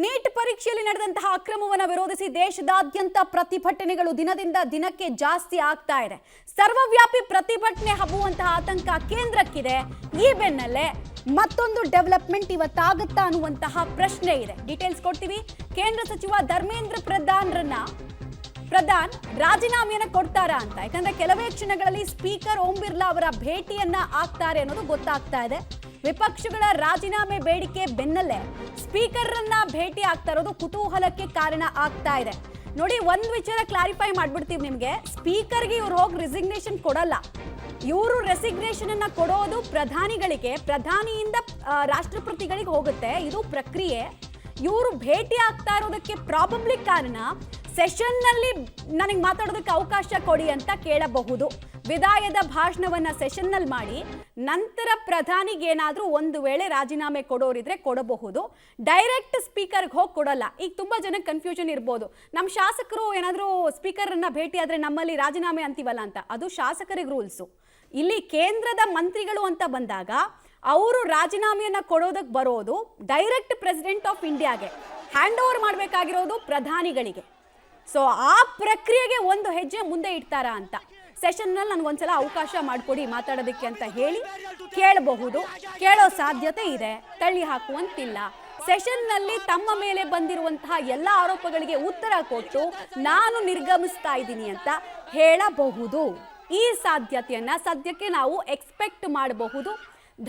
Neat ಪರೀಕ್ಷೆಯಲ್ಲಿ ನಡೆದಂತಹ ಅಕ್ರಮವನ್ನು ವಿರೋಧಿಸಿ ದೇಶದಾದ್ಯಂತ ಪ್ರತಿಭಟನೆಗಳು ದಿನದಿಂದ ದಿನಕ್ಕೆ ಜಾಸ್ತಿ ಆಗ್ತಾ ಇದೆ. ಸರ್ವವ್ಯಾಪಿ ಪ್ರತಿಭಟನೆ ಹಬ್ಬುವಂತಹ ಆತಂಕ ಕೇಂದ್ರಕ್ಕಿದೆ. ಈ ಬೆನ್ನಲ್ಲೇ ಮತ್ತೊಂದು ಡೆವಲಪ್ಮೆಂಟ್ ಇವತ್ತಾಗುತ್ತಾ ಅನ್ನುವಂತಹ ಪ್ರಶ್ನೆ ಇದೆ. ಡೀಟೇಲ್ಸ್ ಕೊಡ್ತೀವಿ. ಕೇಂದ್ರ ಸಚಿವ ಧರ್ಮೇಂದ್ರ ಪ್ರಧಾನ್ ರಾಜೀನಾಮೆಯನ್ನ ಕೊಡ್ತಾರಾ ಅಂತ. ಯಾಕಂದ್ರೆ ಕೆಲವೇ ಕ್ಷಣಗಳಲ್ಲಿ ಸ್ಪೀಕರ್ ಓಂ ಬಿರ್ಲಾ ಅವರ ಭೇಟಿಯನ್ನ ಆಗ್ತಾರೆ ಅನ್ನೋದು ಗೊತ್ತಾಗ್ತಾ ಇದೆ. ವಿಪಕ್ಷಗಳ ರಾಜೀನಾಮೆ ಬೇಡಿಕೆ ಬೆನ್ನಲ್ಲೇ ಸ್ಪೀಕರ್ ಅನ್ನ ಭೇಟಿ ಆಗ್ತಾ ಇರೋದು ಕುತೂಹಲಕ್ಕೆ ಕಾರಣ ಆಗ್ತಾ ಇದೆ. ನೋಡಿ, ಒಂದು ವಿಚಾರ ಕ್ಲಾರಿಫೈ ಮಾಡ್ಬಿಡ್ತೀವಿ ನಿಮ್ಗೆ. ಸ್ಪೀಕರ್ಗೆ ಇವ್ರು ಹೋಗಿ ರೆಸಿಗ್ನೇಷನ್ ಕೊಡಲ್ಲ. ಇವರು ರೆಸಿಗ್ನೇಷನ್ ಅನ್ನ ಕೊಡೋದು ಪ್ರಧಾನಿಗಳಿಗೆ, ಪ್ರಧಾನಿಯಿಂದ ರಾಷ್ಟ್ರಪತಿಗಳಿಗೆ ಹೋಗುತ್ತೆ. ಇದು ಪ್ರಕ್ರಿಯೆ. ಇವರು ಭೇಟಿ ಆಗ್ತಾ ಇರೋದಕ್ಕೆ ಪ್ರಾಬಬ್ಲಿ ಕಾರಣ ಸೆಷನ್ ನಲ್ಲಿ ನನಗೆ ಮಾತಾಡೋದಕ್ಕೆ ಅವಕಾಶ ಕೊಡಿ ಅಂತ ಕೇಳಬಹುದು. ವಿದಾಯದ ಭಾಷಣವನ್ನ ಸೆಷನ್ ನಲ್ಲಿ ಮಾಡಿ ನಂತರ ಪ್ರಧಾನಿಗೆ ಏನಾದ್ರೂ ಒಂದು ವೇಳೆ ರಾಜೀನಾಮೆ ಕೊಡೋರಿದ್ರೆ ಕೊಡಬಹುದು. ಡೈರೆಕ್ಟ್ ಸ್ಪೀಕರ್ಗೆ ಹೋಗಿ ಕೊಡಲ್ಲ. ಈಗ ತುಂಬಾ ಜನ ಕನ್ಫ್ಯೂಷನ್ ಇರ್ಬೋದು, ನಮ್ಮ ಶಾಸಕರು ಏನಾದ್ರೂ ಸ್ಪೀಕರ್ ಅನ್ನ ಭೇಟಿ ಆದ್ರೆ ನಮ್ಮಲ್ಲಿ ರಾಜೀನಾಮೆ ಅಂತೀವಲ್ಲ ಅಂತ. ಅದು ಶಾಸಕರಿಗೆ ರೂಲ್ಸು. ಇಲ್ಲಿ ಕೇಂದ್ರದ ಮಂತ್ರಿಗಳು ಅಂತ ಬಂದಾಗ ಅವರು ರಾಜೀನಾಮೆಯನ್ನ ಕೊಡೋದಕ್ಕೆ ಬರೋದು ಡೈರೆಕ್ಟ್ ಪ್ರೆಸಿಡೆಂಟ್ ಆಫ್ ಇಂಡಿಯಾಗೆ, ಹ್ಯಾಂಡ್ ಓವರ್ ಮಾಡಬೇಕಾಗಿರೋದು ಪ್ರಧಾನಿಗಳಿಗೆ. ಸೊ ಆ ಪ್ರಕ್ರಿಯೆಗೆ ಒಂದು ಹೆಜ್ಜೆ ಮುಂದೆ ಇಡ್ತಾರಾ ಅಂತ. ಸೆಷನ್ನಲ್ಲಿ ನನಗೊಂದ್ಸಲ ಅವಕಾಶ ಮಾಡಿಕೊಡಿ ಮಾತಾಡೋದಕ್ಕೆ ಅಂತ ಹೇಳಿ ಕೇಳಬಹುದು. ಕೇಳೋ ಸಾಧ್ಯತೆ ಇದೆ, ತಳ್ಳಿ ಹಾಕುವಂತಿಲ್ಲ. ಸೆಷನ್ನಲ್ಲಿ ತಮ್ಮ ಮೇಲೆ ಬಂದಿರುವಂತಹ ಎಲ್ಲ ಆರೋಪಗಳಿಗೆ ಉತ್ತರ ಕೊಟ್ಟು ನಾನು ನಿರ್ಗಮಿಸ್ತಾ ಇದ್ದೀನಿ ಅಂತ ಹೇಳಬಹುದು. ಈ ಸಾಧ್ಯತೆಯನ್ನ ಸದ್ಯಕ್ಕೆ ನಾವು ಎಕ್ಸ್ಪೆಕ್ಟ್ ಮಾಡಬಹುದು.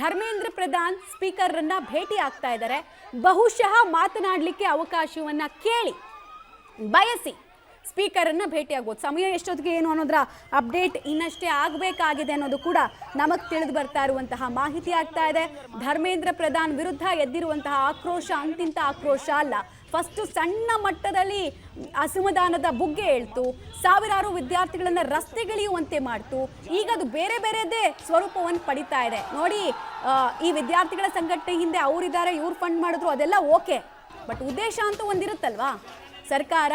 ಧರ್ಮೇಂದ್ರ ಪ್ರಧಾನ್ ಸ್ಪೀಕರ್ ಅನ್ನ ಭೇಟಿ ಆಗ್ತಾ ಇದ್ದಾರೆ. ಬಹುಶಃ ಮಾತನಾಡಲಿಕ್ಕೆ ಅವಕಾಶವನ್ನ ಕೇಳಿ ಬಯಸಿ ಸ್ಪೀಕರ್ ಅನ್ನ ಭೇಟಿ ಆಗ್ಬೋದು. ಸಮಯ ಎಷ್ಟೊತ್ತಿಗೆ ಏನು ಅನ್ನೋದ್ರ ಅಪ್ಡೇಟ್ ಇನ್ನಷ್ಟೇ ಆಗಬೇಕಾಗಿದೆ ಅನ್ನೋದು ಕೂಡ ನಮಗೆ ತಿಳಿದು ಬರ್ತಾ ಇರುವಂತಹ ಮಾಹಿತಿ ಆಗ್ತಾ ಇದೆ. ಧರ್ಮೇಂದ್ರ ಪ್ರಧಾನ್ ವಿರುದ್ಧ ಎದ್ದಿರುವಂತಹ ಆಕ್ರೋಶ ಅಂತಿಂತ ಆಕ್ರೋಶ ಅಲ್ಲ. ಫಸ್ಟ್ ಸಣ್ಣ ಮಟ್ಟದಲ್ಲಿ ಅಸಮಾಧಾನದ ಬುಗ್ಗೆ ಹೇಳ್ತು, ಸಾವಿರಾರು ವಿದ್ಯಾರ್ಥಿಗಳನ್ನ ರಸ್ತೆಗಿಳಿಯುವಂತೆ ಮಾಡ್ತು. ಈಗ ಅದು ಬೇರೆ ಬೇರೆದೇ ಸ್ವರೂಪವನ್ನು ಪಡಿತಾ ಇದೆ. ನೋಡಿ, ಈ ವಿದ್ಯಾರ್ಥಿಗಳ ಸಂಘಟನೆ ಹಿಂದೆ ಅವರಿದ್ದಾರೆ, ಇವ್ರು ಫಂಡ್ ಮಾಡಿದ್ರು, ಅದೆಲ್ಲ ಓಕೆ. ಬಟ್ ಉದ್ದೇಶ ಅಂತೂ ಒಂದಿರುತ್ತಲ್ವಾ. ಸರ್ಕಾರ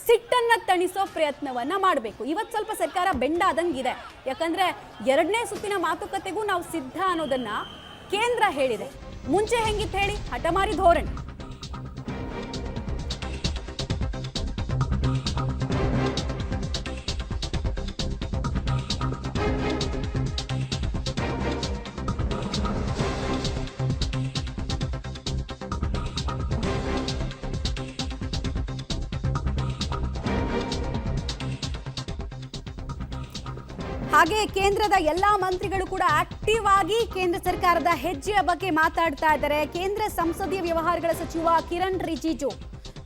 ಸಿಟ್ಟನ್ನ ತಣಿಸೋ ಪ್ರಯತ್ನವನ್ನ ಮಾಡಬೇಕು. ಇವತ್ತು ಸ್ವಲ್ಪ ಸರ್ಕಾರ ಬೆಂಡಾದಂಗಿದೆ. ಯಾಕಂದ್ರೆ ಎರಡನೇ ಸುತ್ತಿನ ಮಾತುಕತೆಗೂ ನಾವು ಸಿದ್ಧ ಅನ್ನೋದನ್ನ ಕೇಂದ್ರ ಹೇಳಿದೆ. ಮುಂಚೆ ಹೆಂಗಿತ್ತು ಹೇಳಿ, ಹಠಮಾರಿ ಧೋರಣೆ. ಹಾಗೆ ಕೇಂದ್ರದ ಎಲ್ಲಾ ಮಂತ್ರಿಗಳು ಕೂಡ ಆಕ್ಟಿವ್ ಆಗಿ ಕೇಂದ್ರ ಸರ್ಕಾರದ ಹೆಜ್ಜೆಯ ಬಗ್ಗೆ ಮಾತಾಡ್ತಾ ಇದ್ದಾರೆ. ಕೇಂದ್ರ ಸಂಸದೀಯ ವ್ಯವಹಾರಗಳ ಸಚಿವ ಕಿರಣ್ ರಿಜಿಜು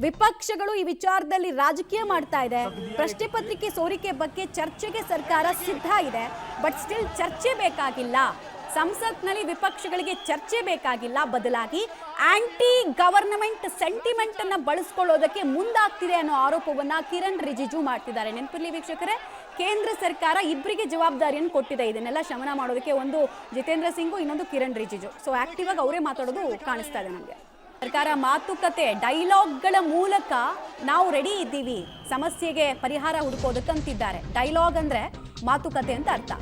ವಿಪಕ್ಷಗಳು ಈ ವಿಚಾರದಲ್ಲಿ ರಾಜಕೀಯ ಮಾಡ್ತಾ ಇದೆ. ಪ್ರಶ್ನೆ ಪತ್ರಿಕೆ ಸೋರಿಕೆ ಬಗ್ಗೆ ಚರ್ಚೆಗೆ ಸರ್ಕಾರ ಸಿದ್ಧ ಇದೆ. ಬಟ್ ಸ್ಟಿಲ್ ಚರ್ಚೆ ಬೇಕಾಗಿಲ್ಲ. ಸಂಸತ್ನಲ್ಲಿ ವಿಪಕ್ಷಗಳಿಗೆ ಚರ್ಚೆ ಬೇಕಾಗಿಲ್ಲ. ಬದಲಾಗಿ ಆಂಟಿ ಗವರ್ನಮೆಂಟ್ ಸೆಂಟಿಮೆಂಟ್ ಅನ್ನ ಬಳಸ್ಕೊಳ್ಳೋದಕ್ಕೆ ಮುಂದಾಗ್ತಿದೆ ಅನ್ನೋ ಆರೋಪವನ್ನ ಕಿರಣ್ ರಿಜಿಜು ಮಾಡ್ತಿದ್ದಾರೆ. ನೆನಪಿರ್ಲಿ ವೀಕ್ಷಕರೇ, ಕೇಂದ್ರ ಸರ್ಕಾರ ಇಬ್ಬರಿಗೆ ಜವಾಬ್ದಾರಿಯನ್ನು ಕೊಟ್ಟಿದೆ ಇದನ್ನೆಲ್ಲ ಶಮನ ಮಾಡೋದಕ್ಕೆ. ಒಂದು ಜಿತೇಂದ್ರ ಸಿಂಗು, ಇನ್ನೊಂದು ಕಿರಣ್ ರಿಜಿಜು. ಸೊ ಆಕ್ಟಿವ್ ಆಗಿ ಅವರೇ ಮಾತಾಡೋದು ಕಾಣಿಸ್ತಾ ಇದೆ ನಮಗೆ. ಸರ್ಕಾರ ಮಾತುಕತೆ ಡೈಲಾಗ್ಗಳ ಮೂಲಕ ನಾವು ರೆಡಿ ಇದ್ದೀವಿ ಸಮಸ್ಯೆಗೆ ಪರಿಹಾರ ಹುಡುಕೋದಕ್ಕಂತಿದ್ದಾರೆ. ಡೈಲಾಗ್ ಅಂದ್ರೆ ಮಾತುಕತೆ ಅಂತ ಅರ್ಥ.